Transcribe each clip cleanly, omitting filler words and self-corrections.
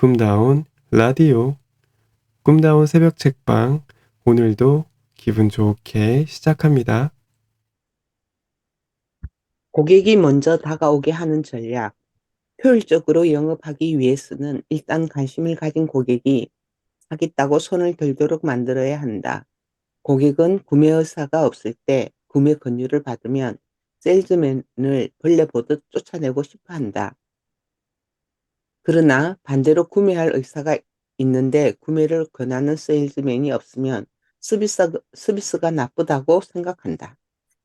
꿈다운 라디오, 꿈다운 새벽 책방, 오늘도 기분 좋게 시작합니다. 고객이 먼저 다가오게 하는 전략. 효율적으로 영업하기 위해서는 일단 관심을 가진 고객이 사겠다고 손을 들도록 만들어야 한다. 고객은 구매 의사가 없을 때 구매 권유를 받으면 세일즈맨을 벌레 보듯 쫓아내고 싶어 한다. 그러나 반대로 구매할 의사가 있는데 구매를 권하는 세일즈맨이 없으면 서비스가 나쁘다고 생각한다.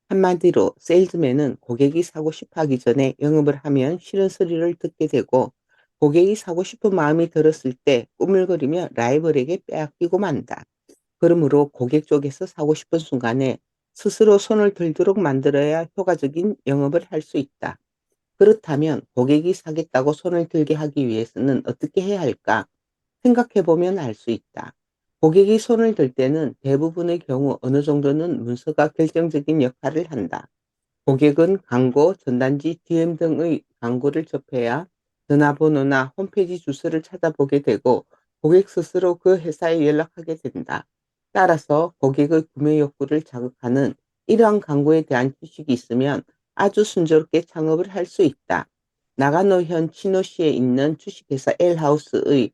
한마디로 세일즈맨은 고객이 사고 싶어 하기 전에 영업을 하면 싫은 소리를 듣게 되고, 고객이 사고 싶은 마음이 들었을 때 꾸물거리며 라이벌에게 빼앗기고 만다. 그러므로 고객 쪽에서 사고 싶은 순간에 스스로 손을 들도록 만들어야 효과적인 영업을 할 수 있다. 그렇다면 고객이 사겠다고 손을 들게 하기 위해서는 어떻게 해야 할까? 생각해 보면 알 수 있다. 고객이 손을 들 때는 대부분의 경우 어느 정도는 문서가 결정적인 역할을 한다. 고객은 광고, 전단지, DM 등의 광고를 접해야 전화번호나 홈페이지 주소를 찾아보게 되고, 고객 스스로 그 회사에 연락하게 된다. 따라서 고객의 구매 욕구를 자극하는 이러한 광고에 대한 지식이 있으면 아주 순조롭게 창업을 할 수 있다. 나가노현 치노시에 있는 주식회사 엘하우스의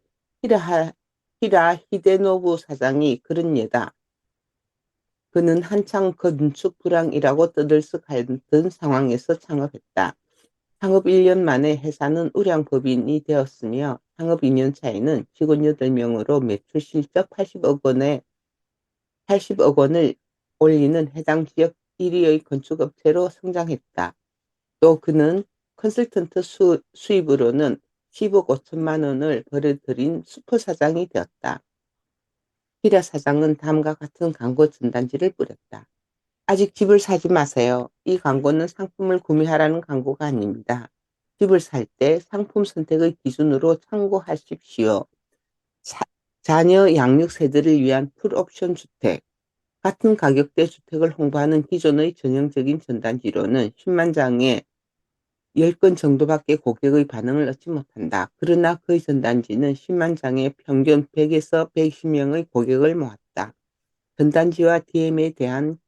히라 히데노부 사장이 그런 예다. 그는 한창 건축 불황이라고 떠들썩하던 상황에서 창업했다. 창업 1년 만에 회사는 우량법인이 되었으며, 창업 2년 차에는 직원 8명으로 매출 실적 80억 원을 올리는 해당 지역 1위의 건축업체로 성장했다. 또 그는 컨설턴트 수입으로는 10억 5천만 원을 벌어들인 슈퍼사장이 되었다. 히라 사장은 다음과 같은 광고 전단지를 뿌렸다. 아직 집을 사지 마세요. 이 광고는 상품을 구매하라는 광고가 아닙니다. 집을 살 때 상품 선택의 기준으로 참고하십시오. 사- 자녀 양육 세대를 위한 풀옵션 주택. 같은 가격대 주택을 홍보하는 기존의 전형적인 전단지로는 10만 장에 10건 정도밖에 고객의 반응을 얻지 못한다. 그러나 그 전단지는 10만 장에 평균 100에서 120명의 고객을 모았다. 전단지와 DM에 대한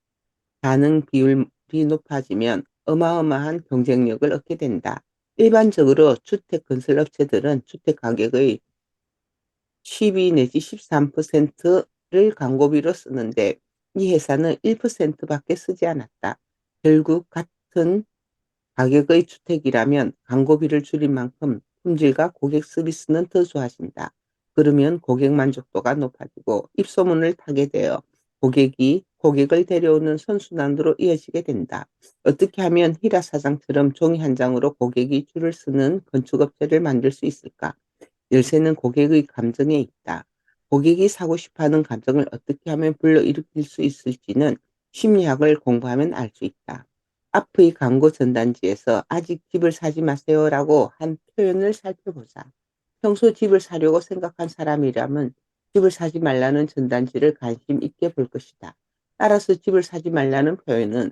반응 비율이 높아지면 어마어마한 경쟁력을 얻게 된다. 일반적으로 주택 건설 업체들은 주택 가격의 12 내지 13%를 광고비로 쓰는데, 이 회사는 1%밖에 쓰지 않았다. 결국 같은 가격의 주택이라면 광고비를 줄인 만큼 품질과 고객 서비스는 더 좋아진다. 그러면 고객 만족도가 높아지고 입소문을 타게 되어 고객을 데려오는 선순환으로 이어지게 된다. 어떻게 하면 히라 사장처럼 종이 한 장으로 고객이 줄을 서는 건축업체를 만들 수 있을까? 열쇠는 고객의 감정에 있다. 고객이 사고 싶어하는 감정을 어떻게 하면 불러일으킬 수 있을지는 심리학을 공부하면 알 수 있다. 앞의 광고 전단지에서 아직 집을 사지 마세요라고 한 표현을 살펴보자. 평소 집을 사려고 생각한 사람이라면 집을 사지 말라는 전단지를 관심 있게 볼 것이다. 따라서 집을 사지 말라는 표현은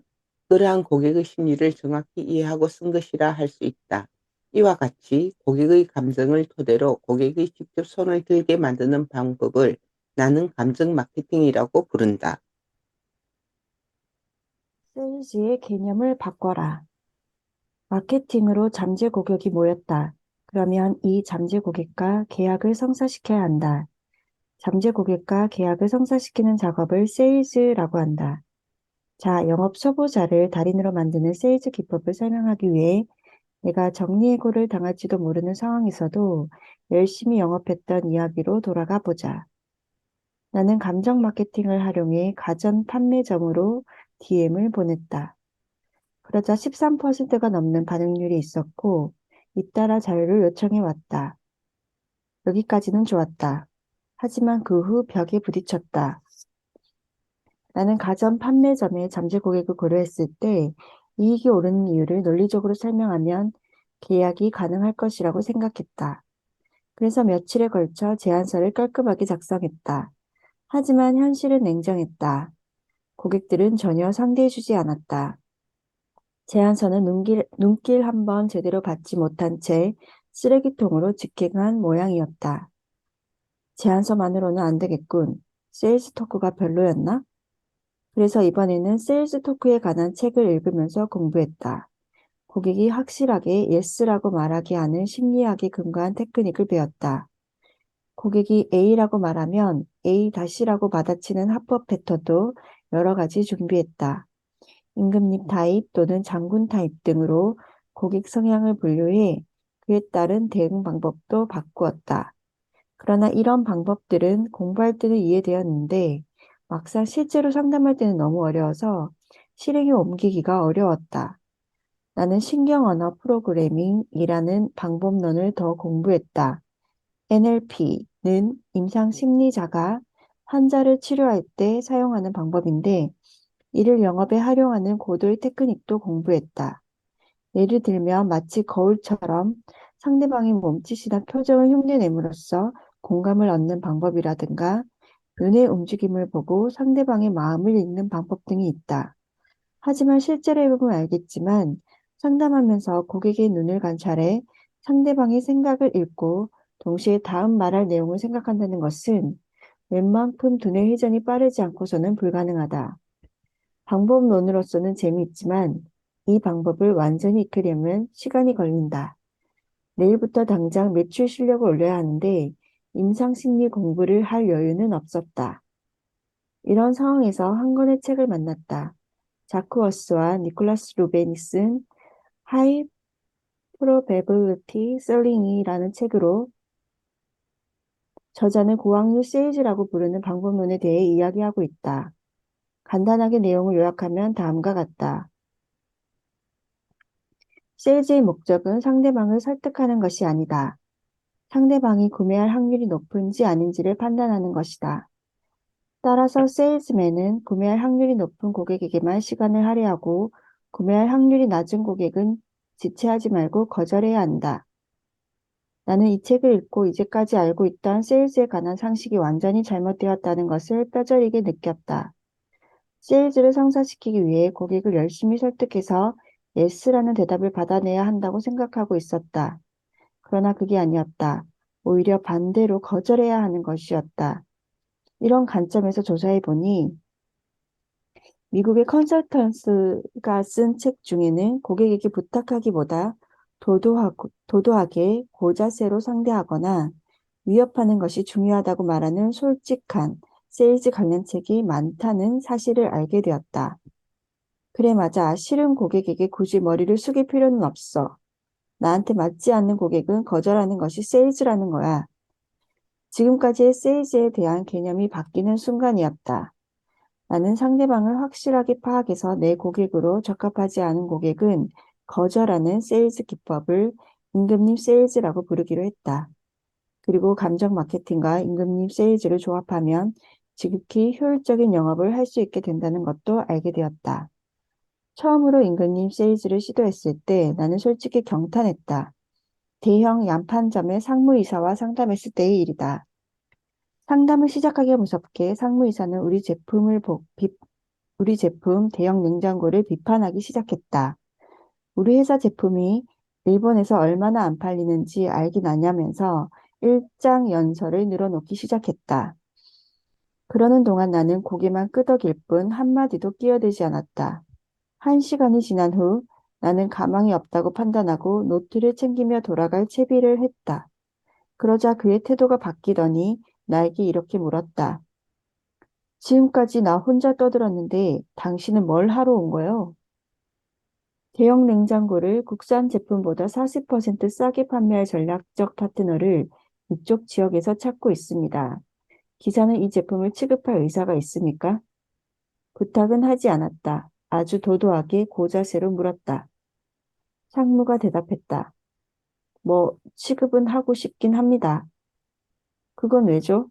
그러한 고객의 심리를 정확히 이해하고 쓴 것이라 할 수 있다. 이와 같이 고객의 감정을 토대로 고객이 직접 손을 들게 만드는 방법을 나는 감정 마케팅이라고 부른다. 세일즈의 개념을 바꿔라. 마케팅으로 잠재 고객이 모였다. 그러면 이 잠재 고객과 계약을 성사시켜야 한다. 잠재 고객과 계약을 성사시키는 작업을 세일즈라고 한다. 자, 영업 초보자를 달인으로 만드는 세일즈 기법을 설명하기 위해 내가 정리해고를 당할지도 모르는 상황에서도 열심히 영업했던 이야기로 돌아가 보자. 나는 감정 마케팅을 활용해 가전 판매점으로 DM을 보냈다. 그러자 13%가 넘는 반응률이 있었고, 잇따라 자료를 요청해 왔다. 여기까지는 좋았다. 하지만 그 후 벽에 부딪혔다. 나는 가전 판매점의 잠재 고객을 고려했을 때 이익이 오르는 이유를 논리적으로 설명하면 계약이 가능할 것이라고 생각했다. 그래서 며칠에 걸쳐 제안서를 깔끔하게 작성했다. 하지만 현실은 냉정했다. 고객들은 전혀 상대해주지 않았다. 제안서는 눈길 한번 제대로 받지 못한 채 쓰레기통으로 직행한 모양이었다. 제안서만으로는 안 되겠군. 세일즈 토크가 별로였나? 그래서 이번에는 세일즈 토크에 관한 책을 읽으면서 공부했다. 고객이 확실하게 예스라고 말하게 하는 심리학에 근거한 테크닉을 배웠다. 고객이 A라고 말하면 A-라고 받아치는 합법 패턴도 여러 가지 준비했다. 임금님 타입 또는 장군 타입 등으로 고객 성향을 분류해 그에 따른 대응 방법도 바꾸었다. 그러나 이런 방법들은 공부할 때는 이해되었는데 막상 실제로 상담할 때는 너무 어려워서 실행에 옮기기가 어려웠다. 나는 신경언어 프로그래밍이라는 방법론을 더 공부했다. NLP는 임상심리자가 환자를 치료할 때 사용하는 방법인데 이를 영업에 활용하는 고도의 테크닉도 공부했다. 예를 들면 마치 거울처럼 상대방의 몸짓이나 표정을 흉내냄으로써 공감을 얻는 방법이라든가 눈의 움직임을 보고 상대방의 마음을 읽는 방법 등이 있다. 하지만 실제로 해보면 알겠지만 상담하면서 고객의 눈을 관찰해 상대방의 생각을 읽고 동시에 다음 말할 내용을 생각한다는 것은 웬만큼 두뇌 회전이 빠르지 않고서는 불가능하다. 방법론으로서는 재미있지만 이 방법을 완전히 익히려면 시간이 걸린다. 내일부터 당장 매출 실력을 올려야 하는데 임상심리 공부를 할 여유는 없었다. 이런 상황에서 한 권의 책을 만났다. 자크 워스와 니콜라스 루벤이 쓴 High Probability Selling이라는 책으로 저자는 고확률 세일즈라고 부르는 방법론에 대해 이야기하고 있다. 간단하게 내용을 요약하면 다음과 같다. 세일즈의 목적은 상대방을 설득하는 것이 아니다. 상대방이 구매할 확률이 높은지 아닌지를 판단하는 것이다. 따라서 세일즈맨은 구매할 확률이 높은 고객에게만 시간을 할애하고 구매할 확률이 낮은 고객은 지체하지 말고 거절해야 한다. 나는 이 책을 읽고 이제까지 알고 있던 세일즈에 관한 상식이 완전히 잘못되었다는 것을 뼈저리게 느꼈다. 세일즈를 성사시키기 위해 고객을 열심히 설득해서 예스라는 대답을 받아내야 한다고 생각하고 있었다. 그러나 그게 아니었다. 오히려 반대로 거절해야 하는 것이었다. 이런 관점에서 조사해 보니 미국의 컨설턴스가 쓴 책 중에는 고객에게 부탁하기보다 도도하게 고자세로 상대하거나 위협하는 것이 중요하다고 말하는 솔직한 세일즈 관련 책이 많다는 사실을 알게 되었다. 그래, 맞아. 싫은 고객에게 굳이 머리를 숙일 필요는 없어. 나한테 맞지 않는 고객은 거절하는 것이 세일즈라는 거야. 지금까지의 세일즈에 대한 개념이 바뀌는 순간이었다. 나는 상대방을 확실하게 파악해서 내 고객으로 적합하지 않은 고객은 거절하는 세일즈 기법을 임금님 세일즈라고 부르기로 했다. 그리고 감정 마케팅과 임금님 세일즈를 조합하면 지극히 효율적인 영업을 할 수 있게 된다는 것도 알게 되었다. 처음으로 임금님 세일즈를 시도했을 때 나는 솔직히 경탄했다. 대형 양판점의 상무이사와 상담했을 때의 일이다. 상담을 시작하기가 무섭게 상무이사는 우리 제품 대형 냉장고를 비판하기 시작했다. 우리 회사 제품이 일본에서 얼마나 안 팔리는지 알긴 아냐면서 일장 연설을 늘어놓기 시작했다. 그러는 동안 나는 고개만 끄덕일 뿐 한마디도 끼어들지 않았다. 1시간이 지난 후 나는 가망이 없다고 판단하고 노트를 챙기며 돌아갈 채비를 했다. 그러자 그의 태도가 바뀌더니 나에게 이렇게 물었다. 지금까지 나 혼자 떠들었는데 당신은 뭘 하러 온 거요? 대형 냉장고를 국산 제품보다 40% 싸게 판매할 전략적 파트너를 이쪽 지역에서 찾고 있습니다. 기사는 이 제품을 취급할 의사가 있습니까? 부탁은 하지 않았다. 아주 도도하게 고자세로 물었다. 상무가 대답했다. 뭐, 취급은 하고 싶긴 합니다. 그건 왜죠?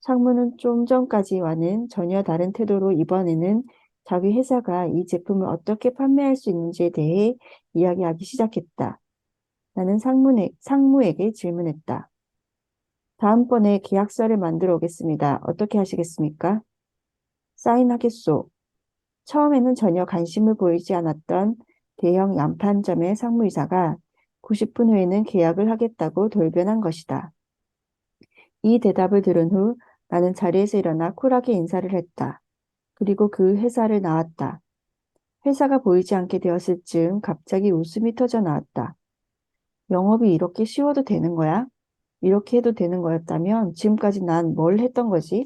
상무는 좀 전까지와는 전혀 다른 태도로 이번에는 자기 회사가 이 제품을 어떻게 판매할 수 있는지에 대해 이야기하기 시작했다. 나는 상무에게 질문했다. 다음번에 계약서를 만들어 오겠습니다. 어떻게 하시겠습니까? 사인하겠소. 처음에는 전혀 관심을 보이지 않았던 대형 양판점의 상무이사가 90분 후에는 계약을 하겠다고 돌변한 것이다. 이 대답을 들은 후 나는 자리에서 일어나 쿨하게 인사를 했다. 그리고 그 회사를 나왔다. 회사가 보이지 않게 되었을 즈음 갑자기 웃음이 터져 나왔다. 영업이 이렇게 쉬워도 되는 거야? 이렇게 해도 되는 거였다면 지금까지 난 뭘 했던 거지?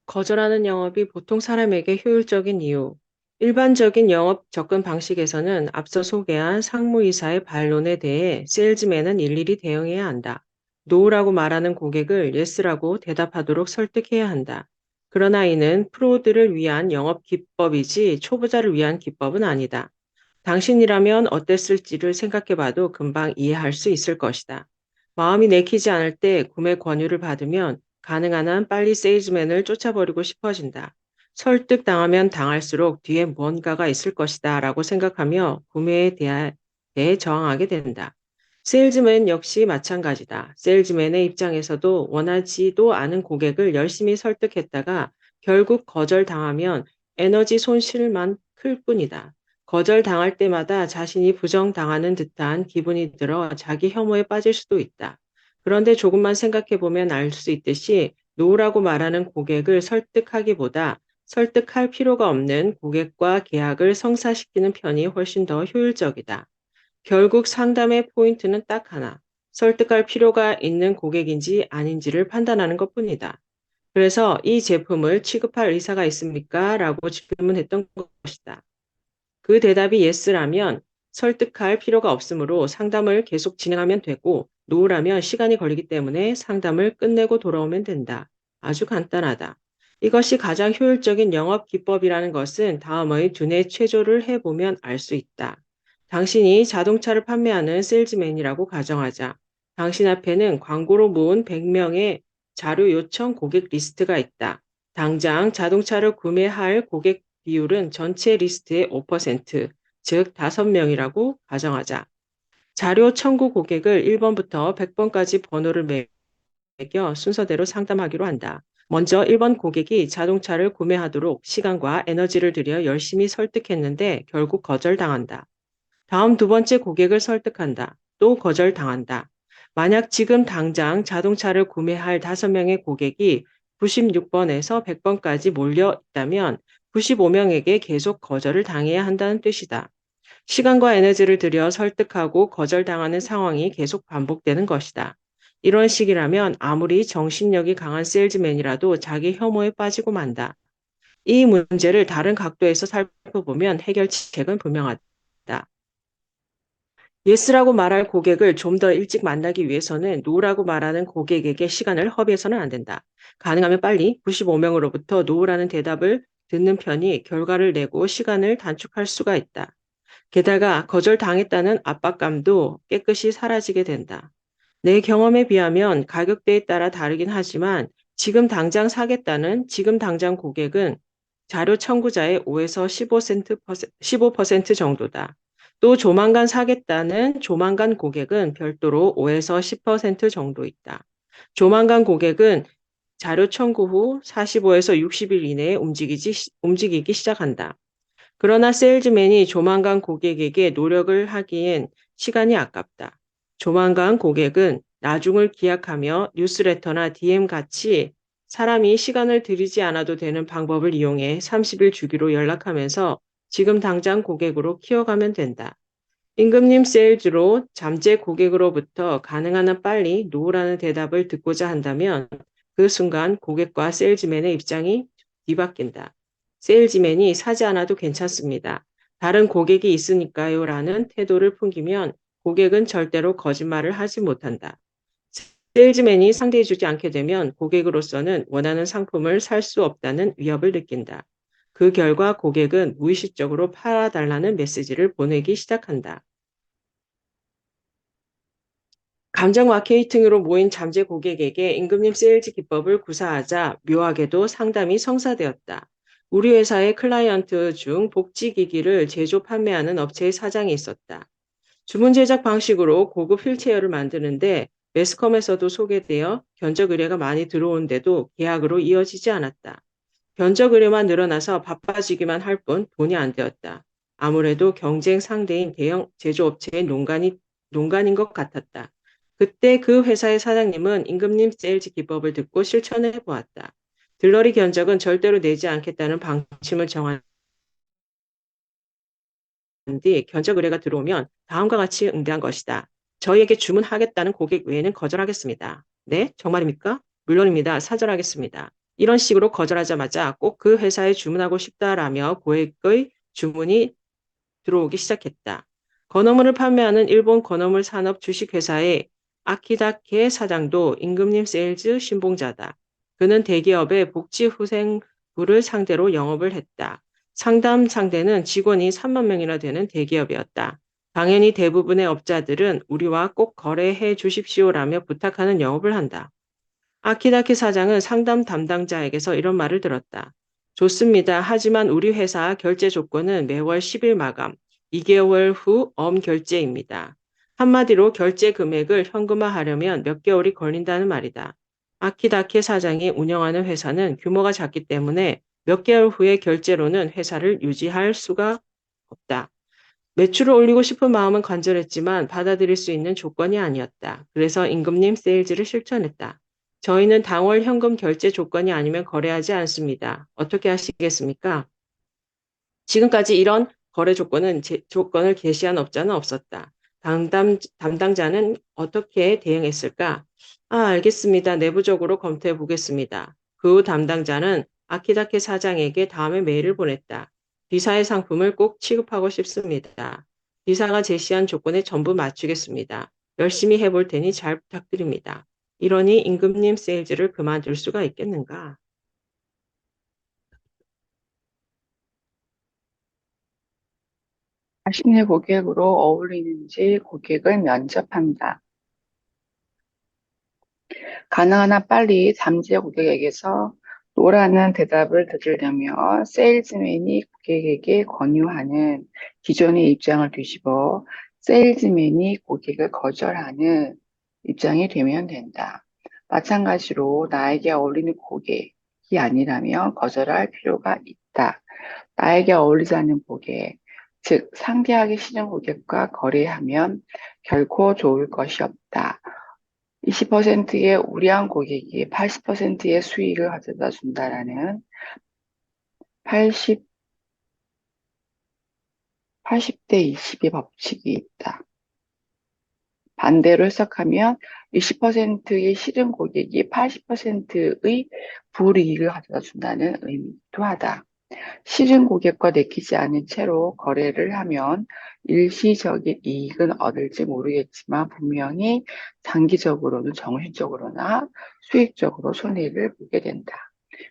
거절하는 영업이 보통 사람에게 효율적인 이유. 일반적인 영업 접근 방식에서는 앞서 소개한 상무이사의 반론에 대해 세일즈맨은 일일이 대응해야 한다. 노라고 말하는 고객을 예스라고 대답하도록 설득해야 한다. 그러나 이는 프로들을 위한 영업 기법이지 초보자를 위한 기법은 아니다. 당신이라면 어땠을지를 생각해봐도 금방 이해할 수 있을 것이다. 마음이 내키지 않을 때 구매 권유를 받으면 가능한 한 빨리 세일즈맨을 쫓아버리고 싶어진다. 설득당하면 당할수록 뒤에 뭔가가 있을 것이다 라고 생각하며 대해 저항하게 된다. 세일즈맨 역시 마찬가지다. 세일즈맨의 입장에서도 원하지도 않은 고객을 열심히 설득했다가 결국 거절당하면 에너지 손실만 클 뿐이다. 거절당할 때마다 자신이 부정당하는 듯한 기분이 들어 자기 혐오에 빠질 수도 있다. 그런데 조금만 생각해보면 알 수 있듯이 노라고 말하는 고객을 설득하기보다 설득할 필요가 없는 고객과 계약을 성사시키는 편이 훨씬 더 효율적이다. 결국 상담의 포인트는 딱 하나, 설득할 필요가 있는 고객인지 아닌지를 판단하는 것뿐이다. 그래서 이 제품을 취급할 의사가 있습니까? 라고 질문했던 것이다. 그 대답이 yes라면 설득할 필요가 없으므로 상담을 계속 진행하면 되고 no라면 시간이 걸리기 때문에 상담을 끝내고 돌아오면 된다. 아주 간단하다. 이것이 가장 효율적인 영업 기법이라는 것은 다음의 두뇌 체조를 해보면 알 수 있다. 당신이 자동차를 판매하는 세일즈맨이라고 가정하자. 당신 앞에는 광고로 모은 100명의 자료 요청 고객 리스트가 있다. 당장 자동차를 구매할 고객 비율은 전체 리스트의 5%, 즉 5명이라고 가정하자. 자료 청구 고객을 1번부터 100번까지 번호를 매겨 순서대로 상담하기로 한다. 먼저 1번 고객이 자동차를 구매하도록 시간과 에너지를 들여 열심히 설득했는데 결국 거절당한다. 다음 두 번째 고객을 설득한다. 또 거절당한다. 만약 지금 당장 자동차를 구매할 5명의 고객이 96번에서 100번까지 몰려 있다면 95명에게 계속 거절을 당해야 한다는 뜻이다. 시간과 에너지를 들여 설득하고 거절당하는 상황이 계속 반복되는 것이다. 이런 식이라면 아무리 정신력이 강한 세일즈맨이라도 자기 혐오에 빠지고 만다. 이 문제를 다른 각도에서 살펴보면 해결책은 분명하다. yes라고 말할 고객을 좀 더 일찍 만나기 위해서는 no라고 말하는 고객에게 시간을 허비해서는 안 된다. 가능하면 빨리 95명으로부터 no라는 대답을 듣는 편이 결과를 내고 시간을 단축할 수가 있다. 게다가 거절당했다는 압박감도 깨끗이 사라지게 된다. 내 경험에 비하면 가격대에 따라 다르긴 하지만 지금 당장 사겠다는 지금 당장 고객은 자료 청구자의 5에서 15% 정도다. 또 조만간 사겠다는 조만간 고객은 별도로 5에서 10% 정도 있다. 조만간 고객은 자료 청구 후 45에서 60일 이내에 움직이기 시작한다. 그러나 세일즈맨이 조만간 고객에게 노력을 하기엔 시간이 아깝다. 조만간 고객은 나중을 기약하며 뉴스레터나 DM 같이 사람이 시간을 들이지 않아도 되는 방법을 이용해 30일 주기로 연락하면서 지금 당장 고객으로 키워가면 된다. 임금님 세일즈로 잠재 고객으로부터 가능한 한 빨리 노라는 대답을 듣고자 한다면 그 순간 고객과 세일즈맨의 입장이 뒤바뀐다. 세일즈맨이 사지 않아도 괜찮습니다. 다른 고객이 있으니까요 라는 태도를 풍기면 고객은 절대로 거짓말을 하지 못한다. 세일즈맨이 상대해주지 않게 되면 고객으로서는 원하는 상품을 살 수 없다는 위협을 느낀다. 그 결과 고객은 무의식적으로 팔아달라는 메시지를 보내기 시작한다. 감정 마케팅으로 모인 잠재 고객에게 임금님 세일즈 기법을 구사하자 묘하게도 상담이 성사되었다. 우리 회사의 클라이언트 중 복지기기를 제조 판매하는 업체의 사장이 있었다. 주문 제작 방식으로 고급 휠체어를 만드는데 매스컴에서도 소개되어 견적 의뢰가 많이 들어오는데도 계약으로 이어지지 않았다. 견적 의뢰만 늘어나서 바빠지기만 할 뿐 돈이 안 되었다. 아무래도 경쟁 상대인 대형 제조업체의 농간인 것 같았다. 그때 그 회사의 사장님은 임금님 세일즈 기법을 듣고 실천해 보았다. 들러리 견적은 절대로 내지 않겠다는 방침을 정한 뒤 견적 의뢰가 들어오면 다음과 같이 응대한 것이다. 저희에게 주문하겠다는 고객 외에는 거절하겠습니다. 네? 정말입니까? 물론입니다. 사절하겠습니다. 이런 식으로 거절하자마자 꼭 그 회사에 주문하고 싶다라며 고객의 주문이 들어오기 시작했다. 건어물을 판매하는 일본 건어물 산업 주식회사의 아키다케 사장도 임금님 세일즈 신봉자다. 그는 대기업의 복지후생부를 상대로 영업을 했다. 상담 상대는 직원이 3만 명이나 되는 대기업이었다. 당연히 대부분의 업자들은 우리와 꼭 거래해 주십시오라며 부탁하는 영업을 한다. 아키다키 사장은 상담 담당자에게서 이런 말을 들었다. 좋습니다. 하지만 우리 회사 결제 조건은 매월 10일 마감, 2개월 후 엄결제입니다. 한마디로 결제 금액을 현금화하려면 몇 개월이 걸린다는 말이다. 아키다키 사장이 운영하는 회사는 규모가 작기 때문에 몇 개월 후의 결제로는 회사를 유지할 수가 없다. 매출을 올리고 싶은 마음은 간절했지만 받아들일 수 있는 조건이 아니었다. 그래서 임금님 세일즈를 실천했다. 저희는 당월 현금 결제 조건이 아니면 거래하지 않습니다. 어떻게 하시겠습니까? 지금까지 이런 거래 조건을 게시한 업자는 없었다. 담당자는 어떻게 대응했을까? 아, 알겠습니다. 내부적으로 검토해 보겠습니다. 그 후 담당자는 아키다케 사장에게 다음에 메일을 보냈다. B사의 상품을 꼭 취급하고 싶습니다. B사가 제시한 조건에 전부 맞추겠습니다. 열심히 해볼 테니 잘 부탁드립니다. 이러니 임금님 세일즈를 그만둘 수가 있겠는가? 자신의 고객으로 어울리는지 고객을 면접한다. 가능한 한 빨리 잠재 고객에게서 노라는 대답을 들으려면 세일즈맨이 고객에게 권유하는 기존의 입장을 뒤집어 세일즈맨이 고객을 거절하는 입장이 되면 된다. 마찬가지로 나에게 어울리는 고객이 아니라면 거절할 필요가 있다. 나에게 어울리지 않는 고객, 즉 상대하기 싫은 고객과 거래하면 결코 좋을 것이 없다. 20%의 우량한 고객이 80%의 수익을 가져다 준다라는 80, 80대 20의 법칙이 있다. 반대로 해석하면 20%의 싫은 고객이 80%의 불이익을 가져다 준다는 의미도 하다. 싫은 고객과 내키지 않은 채로 거래를 하면 일시적인 이익은 얻을지 모르겠지만 분명히 장기적으로는 정신적으로나 수익적으로 손해를 보게 된다.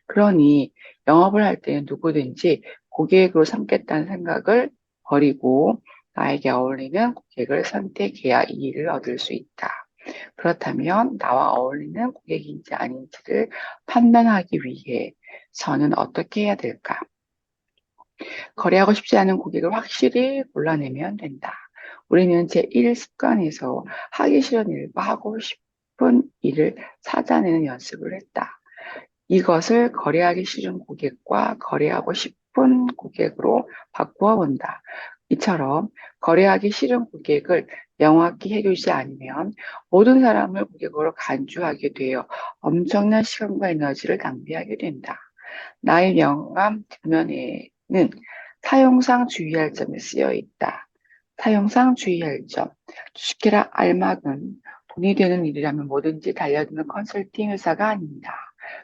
그러니 영업을 할 때는 누구든지 고객으로 삼겠다는 생각을 버리고 나에게 어울리는 고객을 선택해야 이익을 얻을 수 있다. 그렇다면 나와 어울리는 고객인지 아닌지를 판단하기 위해 저는 어떻게 해야 될까? 거래하고 싶지 않은 고객을 확실히 골라내면 된다. 우리는 제1습관에서 하기 싫은 일과 하고 싶은 일을 찾아내는 연습을 했다. 이것을 거래하기 싫은 고객과 거래하고 싶은 고객으로 바꾸어 본다. 이처럼 거래하기 싫은 고객을 명확히 해주지 않으면 모든 사람을 고객으로 간주하게 되어 엄청난 시간과 에너지를 낭비하게 된다. 나의 명함 뒷면에는 사용상 주의할 점이 쓰여 있다. 사용상 주의할 점. 주식회사 알막은 돈이 되는 일이라면 뭐든지 달려드는 컨설팅 회사가 아닙니다.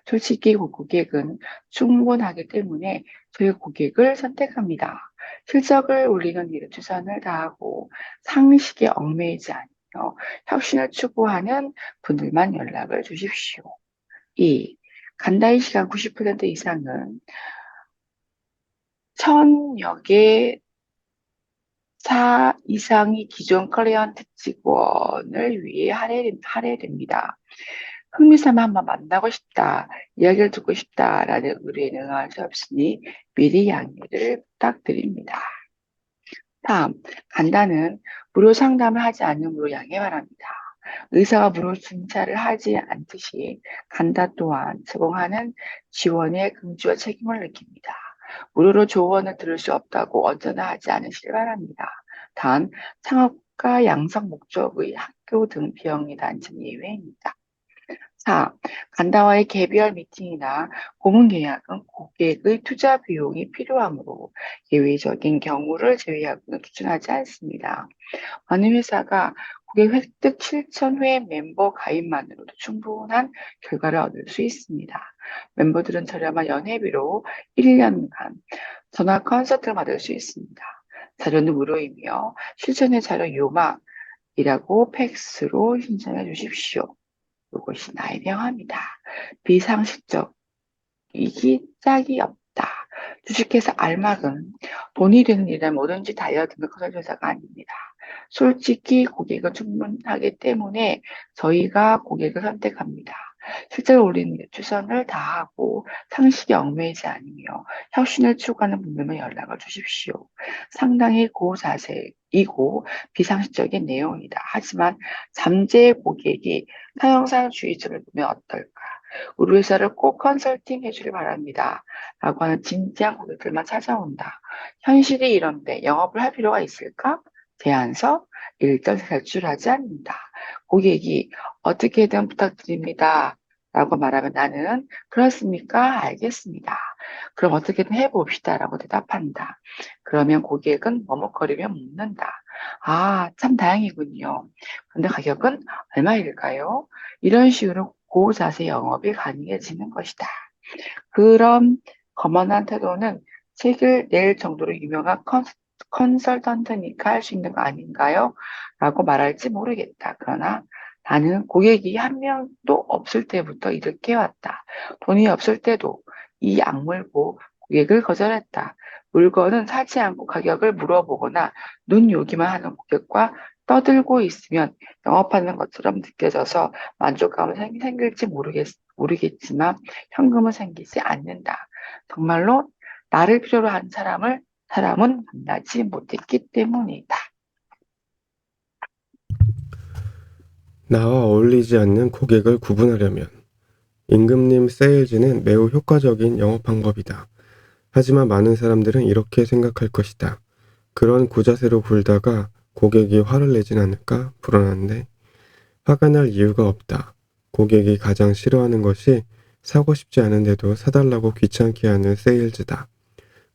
솔직히 고객은 충분하기 때문에 저희 고객을 선택합니다. 실적을 올리는 일에 최선을 다하고 상식에 얽매이지 않으며 혁신을 추구하는 분들만 연락을 주십시오. 2. 간다이 시간 90% 이상은 1000여 개 이상이 기존 클리언트 직원을 위해 할애됩니다. 흥미삼아 한번 만나고 싶다, 이야기를 듣고 싶다라는 의뢰에 응할 수 없으니 미리 양해를 부탁드립니다. 다음, 간다는 무료 상담을 하지 않으므로 양해 바랍니다. 의사가 무료 진찰을 하지 않듯이 간다 또한 제공하는 지원의 긍지와 책임을 느낍니다. 무료로 조언을 들을 수 없다고 언제나 하지 않으시길 바랍니다. 단, 학과 양성 목적의 학교 등 비용이 단점 예외입니다. 4. 간다와의 개별 미팅이나 고문 계약은 고객의 투자 비용이 필요하므로 예외적인 경우를 제외하고는 추천하지 않습니다. 많은 회사가 고객 획득 실천 후의 멤버 가입만으로도 충분한 결과를 얻을 수 있습니다. 멤버들은 저렴한 연회비로 1년간 전화 컨설팅을 받을 수 있습니다. 자료는 무료이며 실천의 자료 요막이라고 팩스로 신청해 주십시오. 이것이 나의 명함이다. 비상식적이기 짝이 없다. 주식회사 알막은 돈이 되는 일이란 뭐든지 다이어트는 컨설팅 회사가 아닙니다. 솔직히 고객은 충분하기 때문에 저희가 고객을 선택합니다. 실제로 우리는 최선을 다하고 상식에 얽매이지 않으며 혁신을 추구하는 분들만 연락을 주십시오. 상당히 고자세이고 비상식적인 내용이다. 하지만 잠재 고객이 사용자주의점을 보면 어떨까? 우리 회사를 꼭 컨설팅 해주길 바랍니다. 라고 하는 진지한 고객들만 찾아온다. 현실이 이런데 영업을 할 필요가 있을까? 제안서 일절 제출하지 않는다. 고객이 어떻게든 부탁드립니다. 라고 말하면 나는 그렇습니까? 알겠습니다. 그럼 어떻게든 해봅시다. 라고 대답한다. 그러면 고객은 머뭇거리며 묻는다. 아, 참 다행이군요. 근데 가격은 얼마일까요? 이런 식으로 고자세 영업이 가능해지는 것이다. 그런 거만한 태도는 책을 낼 정도로 유명한 컨설턴트니까 할 수 있는 거 아닌가요? 라고 말할지 모르겠다. 그러나 나는 고객이 한 명도 없을 때부터 이렇게 왔다. 돈이 없을 때도 이 악물고 고객을 거절했다. 물건은 사지 않고 가격을 물어보거나 눈요기만 하는 고객과 떠들고 있으면 영업하는 것처럼 느껴져서 만족감은 생길지 모르겠지만 현금은 생기지 않는다. 정말로 나를 필요로 한 사람은 만나지 못했기 때문이다. 나와 어울리지 않는 고객을 구분하려면 임금님 세일즈는 매우 효과적인 영업 방법이다. 하지만 많은 사람들은 이렇게 생각할 것이다. 그런 구자세로 굴다가 고객이 화를 내진 않을까 불안한데 화가 날 이유가 없다. 고객이 가장 싫어하는 것이 사고 싶지 않은데도 사달라고 귀찮게 하는 세일즈다.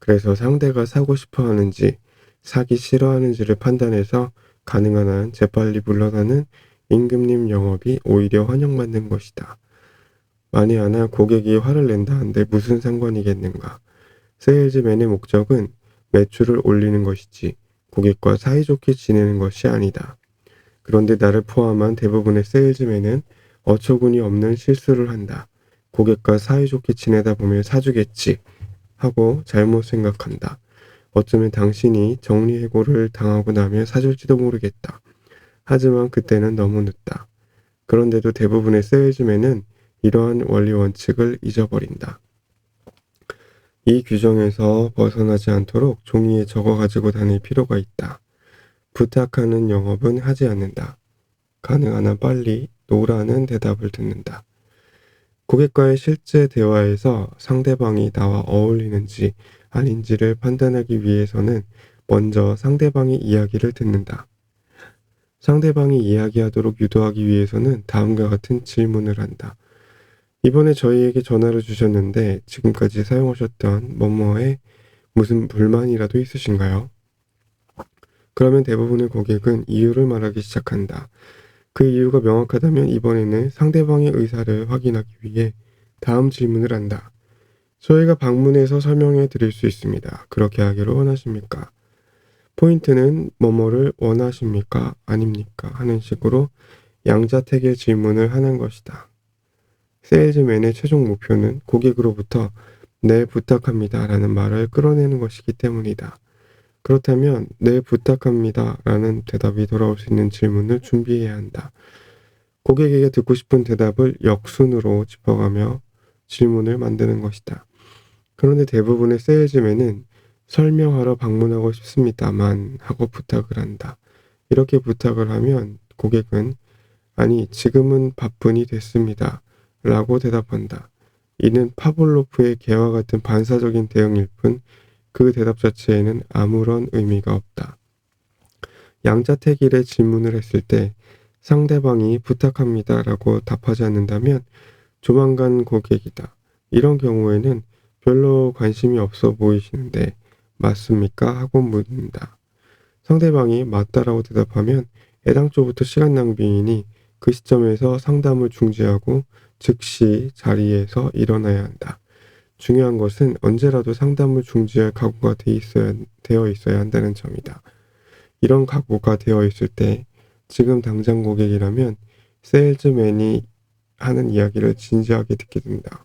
그래서 상대가 사고 싶어 하는지 사기 싫어하는지를 판단해서 가능한 한 재빨리 물러나는 임금님 영업이 오히려 환영받는 것이다. 만에 하나 고객이 화를 낸다 한데 무슨 상관이겠는가. 세일즈맨의 목적은 매출을 올리는 것이지 고객과 사이좋게 지내는 것이 아니다. 그런데 나를 포함한 대부분의 세일즈맨은 어처구니 없는 실수를 한다. 고객과 사이좋게 지내다 보면 사주겠지 하고 잘못 생각한다. 어쩌면 당신이 정리해고를 당하고 나면 사줄지도 모르겠다. 하지만 그때는 너무 늦다. 그런데도 대부분의 세일즈맨은 이러한 원리 원칙을 잊어버린다. 이 규정에서 벗어나지 않도록 종이에 적어 가지고 다닐 필요가 있다. 부탁하는 영업은 하지 않는다. 가능한 한 빨리 노라는 대답을 듣는다. 고객과의 실제 대화에서 상대방이 나와 어울리는지 아닌지를 판단하기 위해서는 먼저 상대방의 이야기를 듣는다. 상대방이 이야기하도록 유도하기 위해서는 다음과 같은 질문을 한다. 이번에 저희에게 전화를 주셨는데 지금까지 사용하셨던 뭐뭐에 무슨 불만이라도 있으신가요? 그러면 대부분의 고객은 이유를 말하기 시작한다. 그 이유가 명확하다면 이번에는 상대방의 의사를 확인하기 위해 다음 질문을 한다. 저희가 방문해서 설명해 드릴 수 있습니다. 그렇게 하기를 원하십니까? 포인트는 뭐뭐를 원하십니까? 아닙니까? 하는 식으로 양자택일 질문을 하는 것이다. 세일즈맨의 최종 목표는 고객으로부터 네 부탁합니다 라는 말을 끌어내는 것이기 때문이다. 그렇다면 네 부탁합니다 라는 대답이 돌아올 수 있는 질문을 준비해야 한다. 고객에게 듣고 싶은 대답을 역순으로 짚어가며 질문을 만드는 것이다. 그런데 대부분의 세일즈맨은 설명하러 방문하고 싶습니다만 하고 부탁을 한다. 이렇게 부탁을 하면 고객은 아니 지금은 바쁘니 됐습니다 라고 대답한다. 이는 파블로프의 개와 같은 반사적인 대응일 뿐 그 대답 자체에는 아무런 의미가 없다. 양자택일에 질문을 했을 때 상대방이 부탁합니다 라고 답하지 않는다면 조만간 고객이다. 이런 경우에는 별로 관심이 없어 보이시는데 맞습니까? 하고 묻는다. 상대방이 맞다라고 대답하면 애당초부터 시간 낭비이니 그 시점에서 상담을 중지하고 즉시 자리에서 일어나야 한다. 중요한 것은 언제라도 상담을 중지할 각오가 되어 있어야 한다는 점이다. 이런 각오가 되어 있을 때 지금 당장 고객이라면 세일즈맨이 하는 이야기를 진지하게 듣게 된다.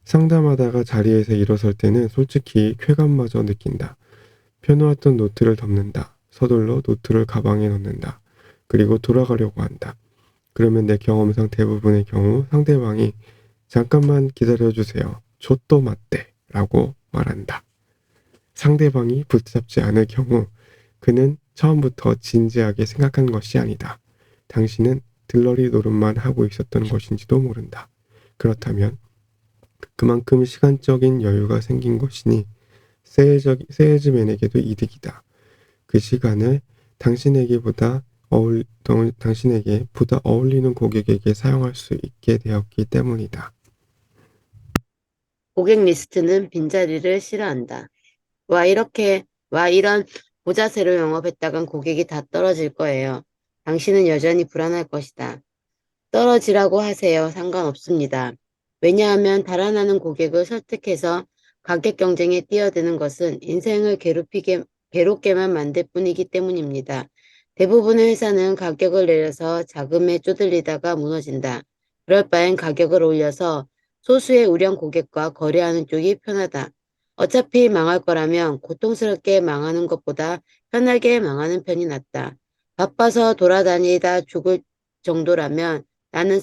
상담하다가 자리에서 일어설 때는 솔직히 쾌감마저 느낀다. 펴놓았던 노트를 덮는다. 서둘러 노트를 가방에 넣는다. 그리고 돌아가려고 한다. 그러면 내 경험상 대부분의 경우 상대방이 잠깐만 기다려주세요. 저 또 맞대. 라고 말한다. 상대방이 붙잡지 않을 경우 그는 처음부터 진지하게 생각한 것이 아니다. 당신은 들러리 노릇만 하고 있었던 것인지도 모른다. 그렇다면 그만큼 시간적인 여유가 생긴 것이니 세일즈맨에게도 이득이다. 그 시간을 당신에게 보다 어울리는 고객에게 사용할 수 있게 되었기 때문이다. 고객 리스트는 빈자리를 싫어한다. 와, 이런 보자세로 영업했다간 고객이 다 떨어질 거예요. 당신은 여전히 불안할 것이다. 떨어지라고 하세요. 상관없습니다. 왜냐하면 달아나는 고객을 설득해서 가격 경쟁에 뛰어드는 것은 인생을 괴롭게만 만들 뿐이기 때문입니다. 대부분의 회사는 가격을 내려서 자금에 쪼들리다가 무너진다. 그럴 바엔 가격을 올려서 소수의 우량 고객과 거래하는 쪽이 편하다. 어차피 망할 거라면 고통스럽게 망하는 것보다 편하게 망하는 편이 낫다. 바빠서 돌아다니다 죽을 정도라면 나는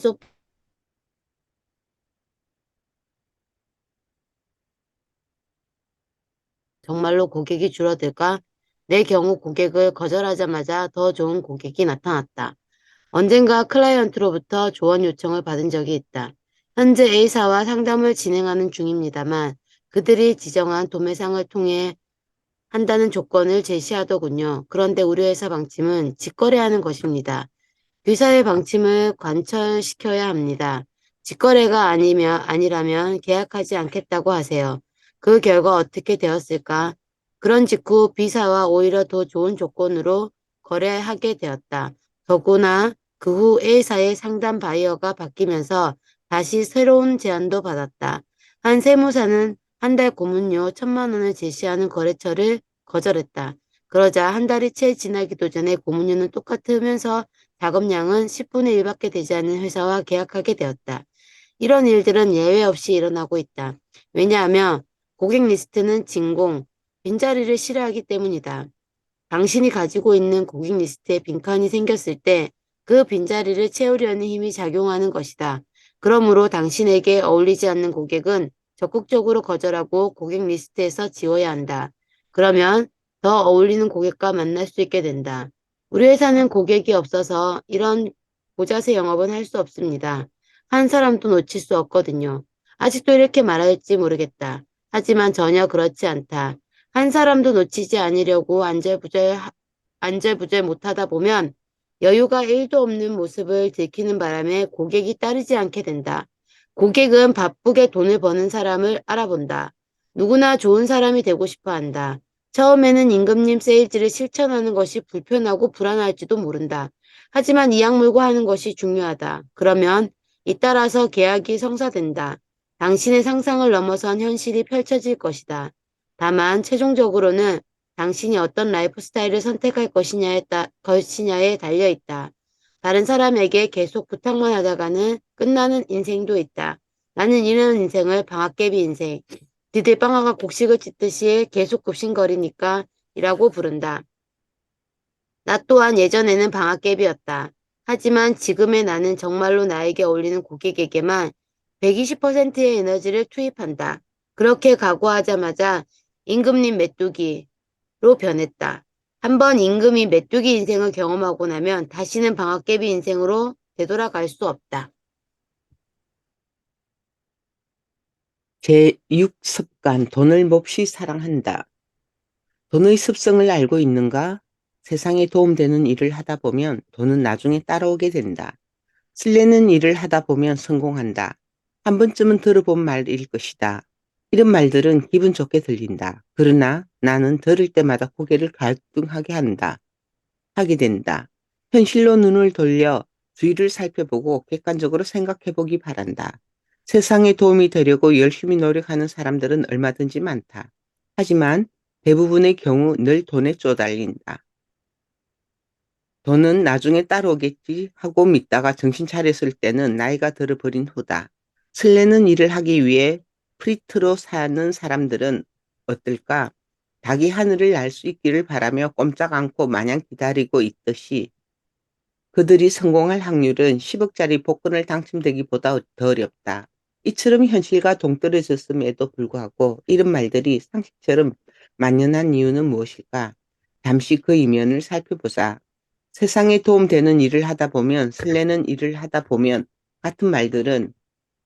정말로 고객이 줄어들까? 내 경우 고객을 거절하자마자 더 좋은 고객이 나타났다. 언젠가 클라이언트로부터 조언 요청을 받은 적이 있다. 현재 A사와 상담을 진행하는 중입니다만 그들이 지정한 도매상을 통해 한다는 조건을 제시하더군요. 그런데 우리 회사 방침은 직거래하는 것입니다. 회사의 방침을 관철시켜야 합니다. 직거래가 아니라면 계약하지 않겠다고 하세요. 그 결과 어떻게 되었을까? 그런 직후 B사와 오히려 더 좋은 조건으로 거래하게 되었다. 더구나 그 후 A사의 상담 바이어가 바뀌면서 다시 새로운 제안도 받았다. 한 세무사는 한 달 고문료 1,000만 원을 제시하는 거래처를 거절했다. 그러자 한 달이 채 지나기도 전에 고문료는 똑같으면서 작업량은 10분의 1밖에 되지 않는 회사와 계약하게 되었다. 이런 일들은 예외 없이 일어나고 있다. 왜냐하면 고객 리스트는 진공, 빈자리를 싫어하기 때문이다. 당신이 가지고 있는 고객 리스트에 빈칸이 생겼을 때 그 빈자리를 채우려는 힘이 작용하는 것이다. 그러므로 당신에게 어울리지 않는 고객은 적극적으로 거절하고 고객 리스트에서 지워야 한다. 그러면 더 어울리는 고객과 만날 수 있게 된다. 우리 회사는 고객이 없어서 이런 보자세 영업은 할 수 없습니다. 한 사람도 놓칠 수 없거든요. 아직도 이렇게 말할지 모르겠다. 하지만 전혀 그렇지 않다. 한 사람도 놓치지 않으려고 안절부절 못하다 보면 여유가 1도 없는 모습을 들키는 바람에 고객이 따르지 않게 된다. 고객은 바쁘게 돈을 버는 사람을 알아본다. 누구나 좋은 사람이 되고 싶어 한다. 처음에는 임금님 세일즈를 실천하는 것이 불편하고 불안할지도 모른다. 하지만 이 약물고 하는 것이 중요하다. 그러면 잇따라서 계약이 성사된다. 당신의 상상을 넘어선 현실이 펼쳐질 것이다. 다만 최종적으로는 당신이 어떤 라이프 스타일을 선택할 것이냐에 달려 있다. 다른 사람에게 계속 부탁만 하다가는 끝나는 인생도 있다. 나는 이런 인생을 방앗개비 인생, 디딜방아가 곡식을 찢듯이 계속 굽신거리니까 이라고 부른다. 나 또한 예전에는 방앗개비였다. 하지만 지금의 나는 정말로 나에게 어울리는 고객에게만 120%의 에너지를 투입한다. 그렇게 각오하자마자 임금님 메뚜기로 변했다. 한번 임금이 메뚜기 인생을 경험하고 나면 다시는 방앗개비 인생으로 되돌아갈 수 없다. 제6습관, 돈을 몹시 사랑한다. 돈의 습성을 알고 있는가? 세상에 도움되는 일을 하다 보면 돈은 나중에 따라오게 된다. 설레는 일을 하다 보면 성공한다. 한 번쯤은 들어본 말일 것이다. 이런 말들은 기분 좋게 들린다. 그러나 나는 들을 때마다 고개를 갸우뚱하게 하게 된다. 현실로 눈을 돌려 주위를 살펴보고 객관적으로 생각해 보기 바란다. 세상에 도움이 되려고 열심히 노력하는 사람들은 얼마든지 많다. 하지만 대부분의 경우 늘 돈에 쪼달린다. 돈은 나중에 따라오겠지 하고 믿다가 정신 차렸을 때는 나이가 들어버린 후다. 설레는 일을 하기 위해 프리트로 사는 사람들은 어떨까? 닭이 하늘을 날 수 있기를 바라며 꼼짝 않고 마냥 기다리고 있듯이 그들이 성공할 확률은 10억짜리 복권을 당첨되기보다 더 어렵다. 이처럼 현실과 동떨어졌음에도 불구하고 이런 말들이 상식처럼 만연한 이유는 무엇일까? 잠시 그 이면을 살펴보자. 세상에 도움되는 일을 하다 보면, 설레는 일을 하다 보면 같은 말들은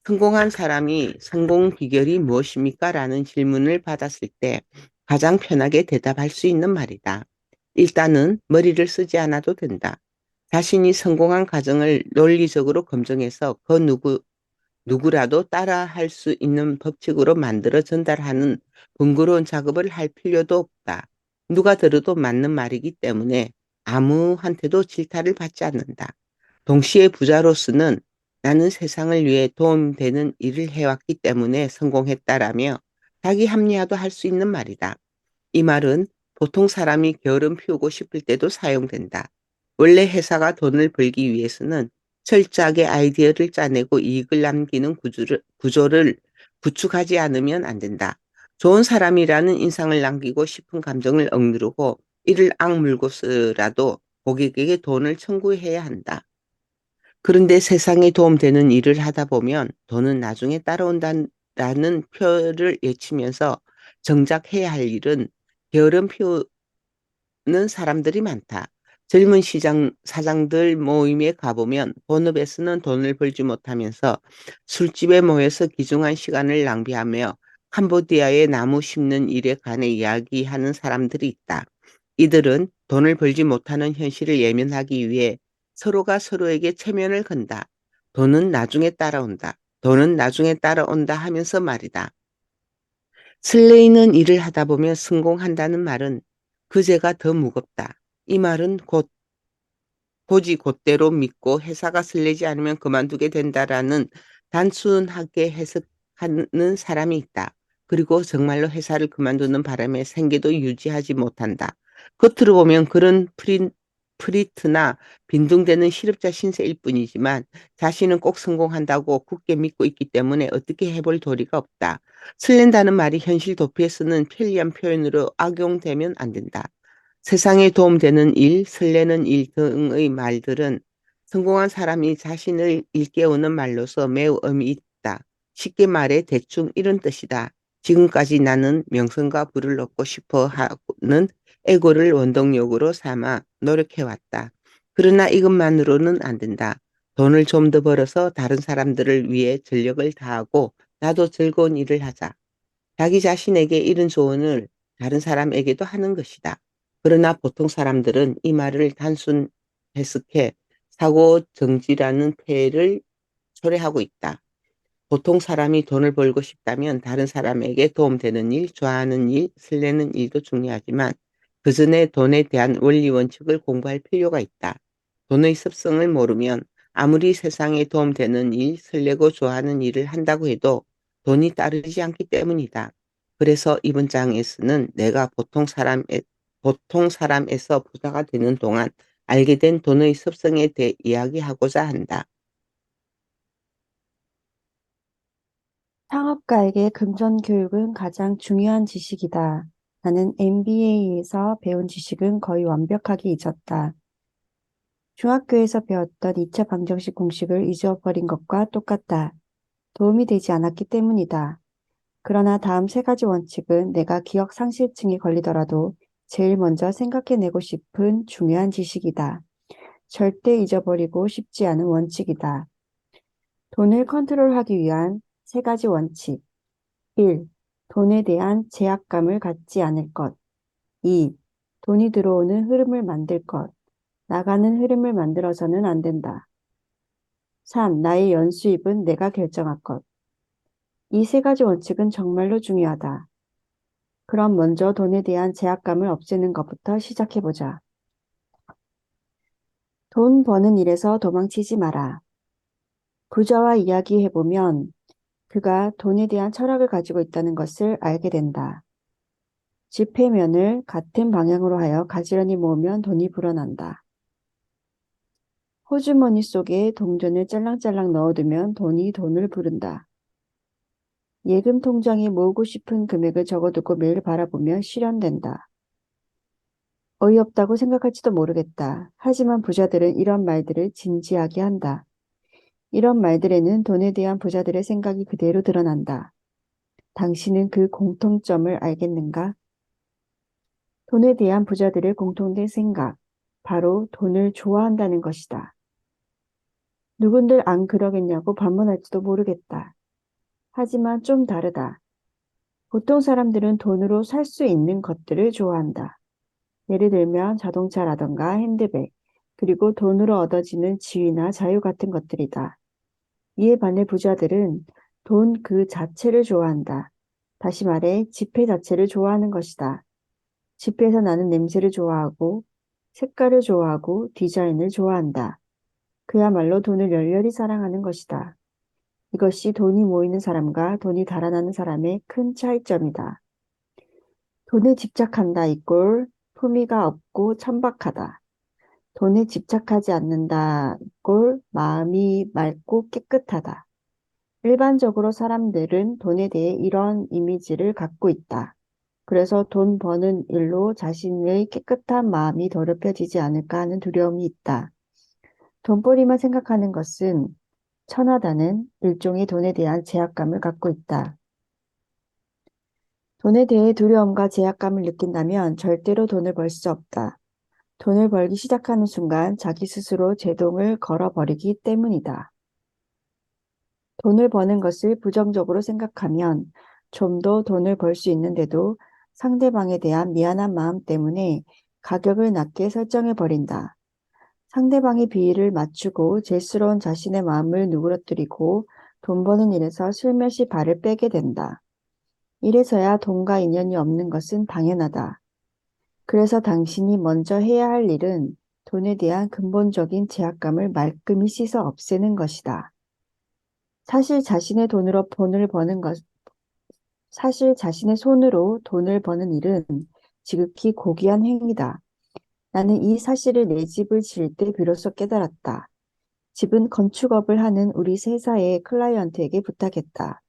성공한 사람이 성공 비결이 무엇입니까? 라는 질문을 받았을 때 가장 편하게 대답할 수 있는 말이다. 일단은 머리를 쓰지 않아도 된다. 자신이 성공한 과정을 논리적으로 검증해서 누구라도 따라할 수 있는 법칙으로 만들어 전달하는 번거로운 작업을 할 필요도 없다. 누가 들어도 맞는 말이기 때문에 아무한테도 질타를 받지 않는다. 동시에 부자로서는 나는 세상을 위해 도움되는 일을 해왔기 때문에 성공했다라며 자기 합리화도 할 수 있는 말이다. 이 말은 보통 사람이 게으름 피우고 싶을 때도 사용된다. 원래 회사가 돈을 벌기 위해서는 철저하게 아이디어를 짜내고 이익을 남기는 구조를 구축하지 않으면 안 된다. 좋은 사람이라는 인상을 남기고 싶은 감정을 억누르고 이를 악물고서라도 고객에게 돈을 청구해야 한다. 그런데 세상에 도움되는 일을 하다 보면 돈은 나중에 따라온다는 표를 외치면서 정작 해야 할 일은 게으름 피우는 사람들이 많다. 젊은 사장들 모임에 가보면 본업에서는 돈을 벌지 못하면서 술집에 모여서 귀중한 시간을 낭비하며 캄보디아의 나무 심는 일에 관해 이야기하는 사람들이 있다. 이들은 돈을 벌지 못하는 현실을 예면하기 위해 서로가 서로에게 체면을 건다. 돈은 나중에 따라온다. 돈은 나중에 따라온다 하면서 말이다. 설레이는 일을 하다 보면 성공한다는 말은 그제가 더 무겁다. 이 말은 곧대로 믿고 회사가 설레지 않으면 그만두게 된다라는 단순하게 해석하는 사람이 있다. 그리고 정말로 회사를 그만두는 바람에 생계도 유지하지 못한다. 겉으로 보면 그런 프리트나 빈둥대는 실업자 신세일 뿐이지만 자신은 꼭 성공한다고 굳게 믿고 있기 때문에 어떻게 해볼 도리가 없다. 설렌다는 말이 현실 도피에 쓰는 편리한 표현으로 악용되면 안 된다. 세상에 도움되는 일, 설레는 일 등의 말들은 성공한 사람이 자신을 일깨우는 말로서 매우 의미 있다. 쉽게 말해 대충 이런 뜻이다. 지금까지 나는 명성과 부를 얻고 싶어 하는 에고를 원동력으로 삼아 노력해왔다. 그러나 이것만으로는 안 된다. 돈을 좀 더 벌어서 다른 사람들을 위해 전력을 다하고 나도 즐거운 일을 하자. 자기 자신에게 이런 조언을 다른 사람에게도 하는 것이다. 그러나 보통 사람들은 이 말을 단순 해석해 사고 정지라는 폐해를 초래하고 있다. 보통 사람이 돈을 벌고 싶다면 다른 사람에게 도움되는 일, 좋아하는 일, 설레는 일도 중요하지만 그 전에 돈에 대한 원리 원칙을 공부할 필요가 있다. 돈의 습성을 모르면 아무리 세상에 도움되는 일, 설레고 좋아하는 일을 한다고 해도 돈이 따르지 않기 때문이다. 그래서 이번 장에서는 내가 보통 사람에서 부자가 되는 동안 알게 된 돈의 습성에 대해 이야기하고자 한다. 창업가에게 금전 교육은 가장 중요한 지식이다. 나는 MBA에서 배운 지식은 거의 완벽하게 잊었다. 중학교에서 배웠던 2차 방정식 공식을 잊어버린 것과 똑같다. 도움이 되지 않았기 때문이다. 그러나 다음 세 가지 원칙은 내가 기억 상실증에 걸리더라도 제일 먼저 생각해내고 싶은 중요한 지식이다. 절대 잊어버리고 싶지 않은 원칙이다. 돈을 컨트롤하기 위한 세 가지 원칙. 1. 돈에 대한 제약감을 갖지 않을 것. 2. 돈이 들어오는 흐름을 만들 것, 나가는 흐름을 만들어서는 안 된다. 3. 나의 연수입은 내가 결정할 것. 이 세 가지 원칙은 정말로 중요하다. 그럼 먼저 돈에 대한 제약감을 없애는 것부터 시작해보자. 돈 버는 일에서 도망치지 마라. 부자와 이야기해보면 그가 돈에 대한 철학을 가지고 있다는 것을 알게 된다. 지폐면을 같은 방향으로 하여 가지런히 모으면 돈이 불어난다. 호주머니 속에 동전을 짤랑짤랑 넣어두면 돈이 돈을 부른다. 예금 통장에 모으고 싶은 금액을 적어두고 매일 바라보면 실현된다. 어이없다고 생각할지도 모르겠다. 하지만 부자들은 이런 말들을 진지하게 한다. 이런 말들에는 돈에 대한 부자들의 생각이 그대로 드러난다. 당신은 그 공통점을 알겠는가? 돈에 대한 부자들의 공통된 생각, 바로 돈을 좋아한다는 것이다. 누군들 안 그러겠냐고 반문할지도 모르겠다. 하지만 좀 다르다. 보통 사람들은 돈으로 살 수 있는 것들을 좋아한다. 예를 들면 자동차라던가 핸드백, 그리고 돈으로 얻어지는 지위나 자유 같은 것들이다. 이에 반해 부자들은 돈 그 자체를 좋아한다. 다시 말해 지폐 자체를 좋아하는 것이다. 지폐에서 나는 냄새를 좋아하고 색깔을 좋아하고 디자인을 좋아한다. 그야말로 돈을 열렬히 사랑하는 것이다. 이것이 돈이 모이는 사람과 돈이 달아나는 사람의 큰 차이점이다. 돈에 집착한다 이꼴 품위가 없고 천박하다. 돈에 집착하지 않는다 이꼴 마음이 맑고 깨끗하다. 일반적으로 사람들은 돈에 대해 이런 이미지를 갖고 있다. 그래서 돈 버는 일로 자신의 깨끗한 마음이 더럽혀지지 않을까 하는 두려움이 있다. 돈벌이만 생각하는 것은 천하다는 일종의 돈에 대한 제약감을 갖고 있다. 돈에 대해 두려움과 제약감을 느낀다면 절대로 돈을 벌 수 없다. 돈을 벌기 시작하는 순간 자기 스스로 제동을 걸어버리기 때문이다. 돈을 버는 것을 부정적으로 생각하면 좀 더 돈을 벌 수 있는데도 상대방에 대한 미안한 마음 때문에 가격을 낮게 설정해 버린다. 상대방의 비위를 맞추고 죄스러운 자신의 마음을 누그러뜨리고 돈 버는 일에서 슬며시 발을 빼게 된다. 이래서야 돈과 인연이 없는 것은 당연하다. 그래서 당신이 먼저 해야 할 일은 돈에 대한 근본적인 제약감을 말끔히 씻어 없애는 것이다. 사실 자신의 돈으로 돈을 버는 것, 사실 자신의 손으로 돈을 버는 일은 지극히 고귀한 행위다. 나는 이 사실을 내 집을 지을 때 비로소 깨달았다. 집은 건축업을 하는 우리 세사의 클라이언트에게 부탁했다.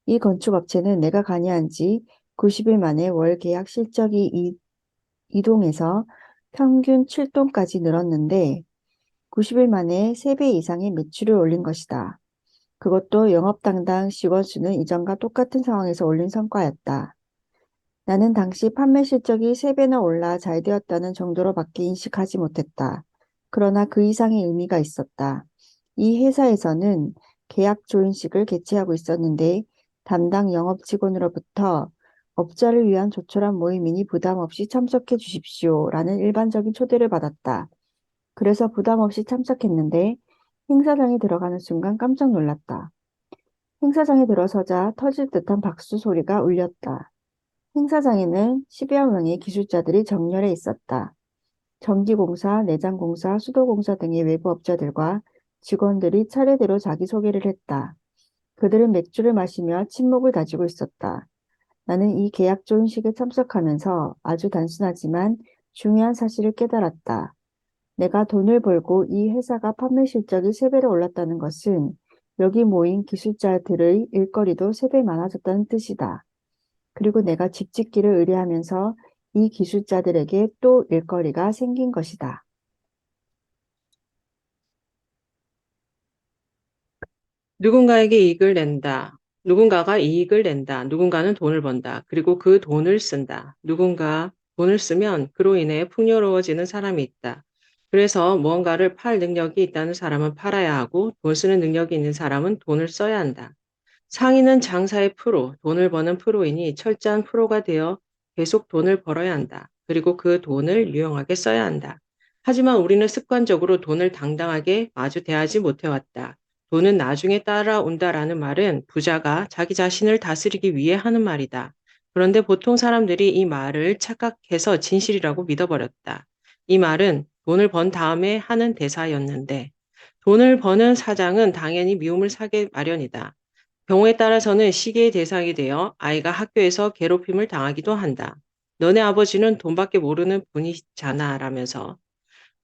이 건축업체는 내가 관여한 지 90일 만에 월 계약 실적이 이동해서 평균 7돈까지 늘었는데 90일 만에 3배 이상의 매출을 올린 것이다. 그것도 영업당당 직원 수는 이전과 똑같은 상황에서 올린 성과였다. 나는 당시 판매 실적이 3배나 올라 잘 되었다는 정도로밖에 인식하지 못했다. 그러나 그 이상의 의미가 있었다. 이 회사에서는 계약 조인식을 개최하고 있었는데 담당 영업 직원으로부터 업자를 위한 조촐한 모임이니 부담 없이 참석해 주십시오라는 일반적인 초대를 받았다. 그래서 부담 없이 참석했는데 행사장에 들어가는 순간 깜짝 놀랐다. 행사장에 들어서자 터질 듯한 박수 소리가 울렸다. 행사장에는 10여 명의 기술자들이 정렬해 있었다. 전기공사, 내장공사, 수도공사 등의 외부 업자들과 직원들이 차례대로 자기소개를 했다. 그들은 맥주를 마시며 침묵을 다지고 있었다. 나는 이 계약 조인식에 참석하면서 아주 단순하지만 중요한 사실을 깨달았다. 내가 돈을 벌고 이 회사가 판매 실적이 3배로 올랐다는 것은 여기 모인 기술자들의 일거리도 3배 많아졌다는 뜻이다. 그리고 내가 집 짓기를 의뢰하면서 이 기술자들에게 또 일거리가 생긴 것이다. 누군가에게 이익을 낸다. 누군가가 이익을 낸다. 누군가는 돈을 번다. 그리고 그 돈을 쓴다. 누군가 돈을 쓰면 그로 인해 풍요로워지는 사람이 있다. 그래서 무언가를 팔 능력이 있다는 사람은 팔아야 하고 돈 쓰는 능력이 있는 사람은 돈을 써야 한다. 상인은 장사의 프로, 돈을 버는 프로이니 철저한 프로가 되어 계속 돈을 벌어야 한다. 그리고 그 돈을 유용하게 써야 한다. 하지만 우리는 습관적으로 돈을 당당하게 마주 대하지 못해왔다. 돈은 나중에 따라온다라는 말은 부자가 자기 자신을 다스리기 위해 하는 말이다. 그런데 보통 사람들이 이 말을 착각해서 진실이라고 믿어버렸다. 이 말은 돈을 번 다음에 하는 대사였는데 돈을 버는 사장은 당연히 미움을 사게 마련이다. 경우에 따라서는 시기의 대상이 되어 아이가 학교에서 괴롭힘을 당하기도 한다. 너네 아버지는 돈밖에 모르는 분이잖아 라면서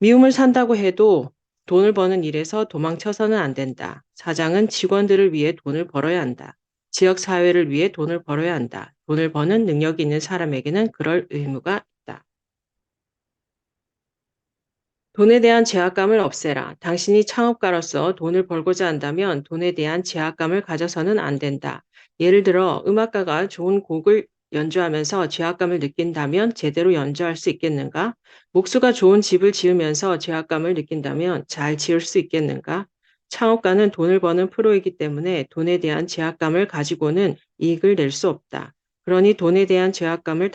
미움을 산다고 해도 돈을 버는 일에서 도망쳐서는 안 된다. 사장은 직원들을 위해 돈을 벌어야 한다. 지역 사회를 위해 돈을 벌어야 한다. 돈을 버는 능력이 있는 사람에게는 그럴 의무가 있다. 돈에 대한 제약감을 없애라. 당신이 창업가로서 돈을 벌고자 한다면 돈에 대한 제약감을 가져서는 안 된다. 예를 들어 음악가가 좋은 곡을 연주하면서 제약감을 느낀다면 제대로 연주할 수 있겠는가? 목수가 좋은 집을 지으면서 제약감을 느낀다면 잘 지을 수 있겠는가? 창업가는 돈을 버는 프로이기 때문에 돈에 대한 제약감을 가지고는 이익을 낼 수 없다. 그러니 돈에 대한 제약감을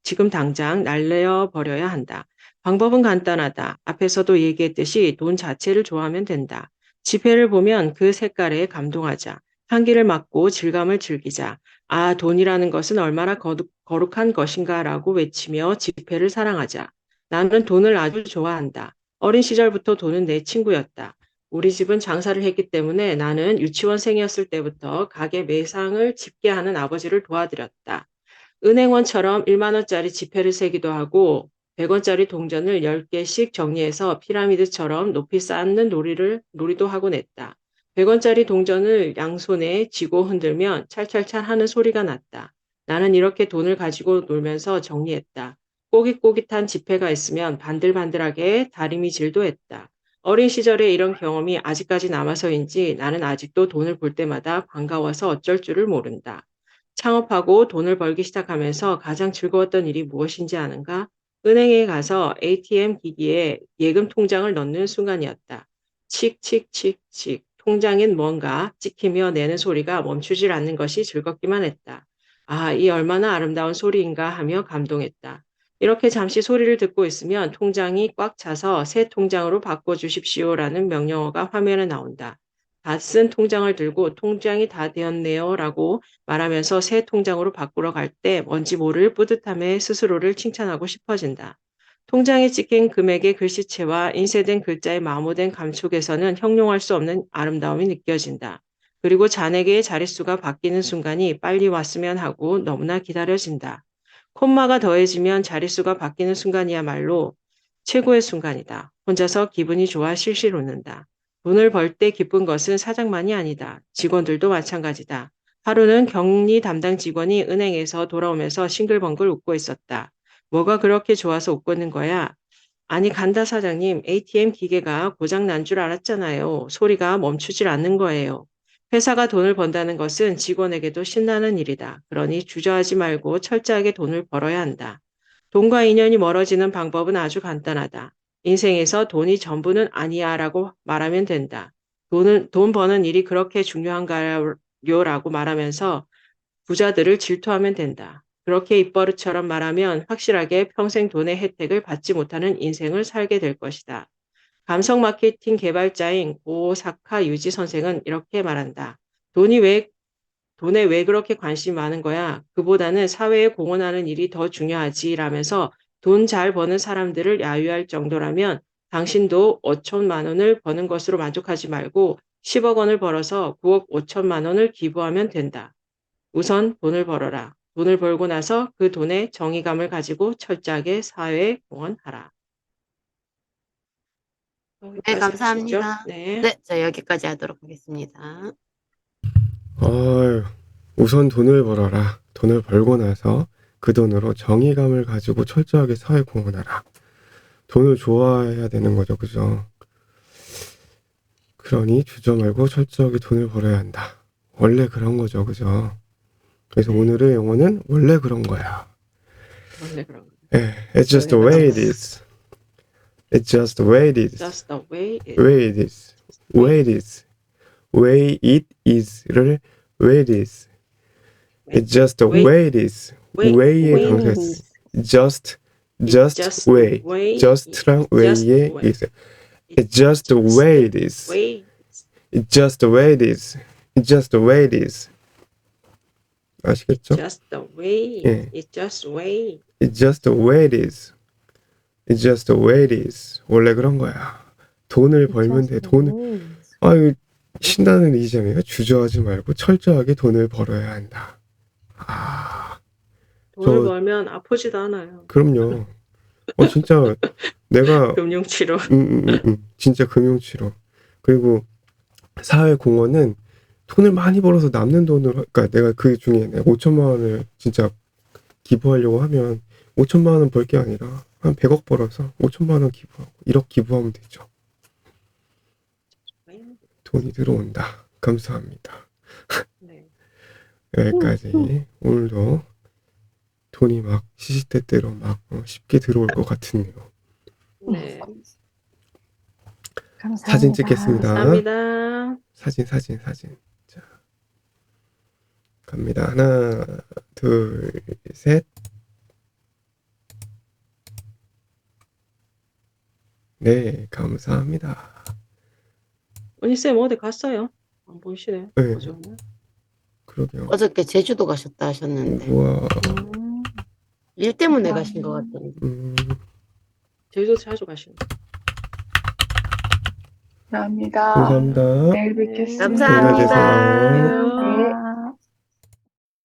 지금 당장 날려 버려야 한다. 방법은 간단하다. 앞에서도 얘기했듯이 돈 자체를 좋아하면 된다. 지폐를 보면 그 색깔에 감동하자. 향기를 맡고 질감을 즐기자. 아, 돈이라는 것은 얼마나 거룩한 것인가라고 외치며 지폐를 사랑하자. 나는 돈을 아주 좋아한다. 어린 시절부터 돈은 내 친구였다. 우리 집은 장사를 했기 때문에 나는 유치원생이었을 때부터 가게 매상을 집게 하는 아버지를 도와드렸다. 은행원처럼 1만 원짜리 지폐를 세기도 하고 100원짜리 동전을 10개씩 정리해서 피라미드처럼 높이 쌓는 놀이도 하곤 했다. 100원짜리 동전을 양손에 쥐고 흔들면 찰찰찰 하는 소리가 났다. 나는 이렇게 돈을 가지고 놀면서 정리했다. 꼬깃꼬깃한 지폐가 있으면 반들반들하게 다리미질도 했다. 어린 시절에 이런 경험이 아직까지 남아서인지 나는 아직도 돈을 볼 때마다 반가워서 어쩔 줄을 모른다. 창업하고 돈을 벌기 시작하면서 가장 즐거웠던 일이 무엇인지 아는가? 은행에 가서 ATM 기기에 예금 통장을 넣는 순간이었다. 칙칙칙칙. 통장엔 뭔가 찍히며 내는 소리가 멈추질 않는 것이 즐겁기만 했다. 아, 이 얼마나 아름다운 소리인가 하며 감동했다. 이렇게 잠시 소리를 듣고 있으면 통장이 꽉 차서 새 통장으로 바꿔주십시오라는 명령어가 화면에 나온다. 다 쓴 통장을 들고 통장이 다 되었네요 라고 말하면서 새 통장으로 바꾸러 갈 때 뭔지 모를 뿌듯함에 스스로를 칭찬하고 싶어진다. 통장에 찍힌 금액의 글씨체와 인쇄된 글자의 마모된 감촉에서는 형용할 수 없는 아름다움이 느껴진다. 그리고 잔액의 자릿수가 바뀌는 순간이 빨리 왔으면 하고 너무나 기다려진다. 콤마가 더해지면 자릿수가 바뀌는 순간이야말로 최고의 순간이다. 혼자서 기분이 좋아 실실 웃는다. 돈을 벌 때 기쁜 것은 사장만이 아니다. 직원들도 마찬가지다. 하루는 격리 담당 직원이 은행에서 돌아오면서 싱글벙글 웃고 있었다. 뭐가 그렇게 좋아서 웃고 있는 거야? 아니 간다 사장님, ATM 기계가 고장 난 줄 알았잖아요. 소리가 멈추질 않는 거예요. 회사가 돈을 번다는 것은 직원에게도 신나는 일이다. 그러니 주저하지 말고 철저하게 돈을 벌어야 한다. 돈과 인연이 멀어지는 방법은 아주 간단하다. 인생에서 돈이 전부는 아니야 라고 말하면 된다. 돈 버는 일이 그렇게 중요한가요? 라고 말하면서 부자들을 질투하면 된다. 그렇게 입버릇처럼 말하면 확실하게 평생 돈의 혜택을 받지 못하는 인생을 살게 될 것이다. 감성 마케팅 개발자인 고사카 유지 선생은 이렇게 말한다. 돈에 왜 그렇게 관심이 많은 거야? 그보다는 사회에 공헌하는 일이 더 중요하지 라면서 돈 잘 버는 사람들을 야유할 정도라면 당신도 5천만 원을 버는 것으로 만족하지 말고 10억 원을 벌어서 9억 5천만 원을 기부하면 된다. 우선 돈을 벌어라. 돈을 벌고 나서 그 돈에 정의감을 가지고 철저하게 사회에 공헌하라. 네, 여기까지 하시죠. 감사합니다. 네. 네, 저 여기까지 하도록 하겠습니다. 우선 돈을 벌어라. 돈을 벌고 나서 그 돈으로 정의감을 가지고 철저하게 사회 공헌하라. 돈을 좋아해야 되는 거죠, 그죠? 그러니 주저 말고 철저하게 돈을 벌어야 한다. 원래 그런 거죠, 그죠? 그래서 오늘의 영어는 원래 그런 거야. 원래 그런 거. It's just the way it is. It's just the way it is. Just the way it Way it is. Way it is. Way it is를 way it is. It's just the way it is. way의 way it 강세. is. Just just way. just랑 way의 있어요. It's just the way it is. It's just the way it is. It's just the way it is. 아시겠죠? Just the way. 예. It's just way. It's just the way it is. It's just the way it is. 원래 그런 거야. 돈을 벌면 돼. 아유, 신나는 이점이에요. 주저하지 말고 철저하게 돈을 벌어야 한다. 아, 돈을 저- 벌면 아프지도 않아요. 그럼요. 진짜 내가 금융치료. 진짜 금융치료. 그리고 사회공헌은 돈을 많이 벌어서 남는 돈으로, 그러니까 내가 그 중에 5천만 원을 진짜 기부하려고 하면 5천만 원 벌 게 아니라 한 100억 벌어서 5천만 원 기부하고 1억 기부하면 되죠. 돈이 들어온다. 감사합니다. 네. 여기까지. 오늘도 돈이 막 시시때때로 막 쉽게 들어올 것 같으네요. 네. 감사합니다. 사진 찍겠습니다. 감사합니다. 사진. 자, 갑니다. 하나, 둘, 셋. 네, 감사합니다. 언니쌤 어디 갔어요? 안 보이시네. 네. 어제 오늘? 그러게요. 어저께 제주도 가셨다 하셨는데 우와, 일 때문에 가신 것 같던데. 제주도 자주 가시네. 감사합니다. 감사합니다. 내일 뵙겠습니다. 감사합니다. 건강하세요. 네.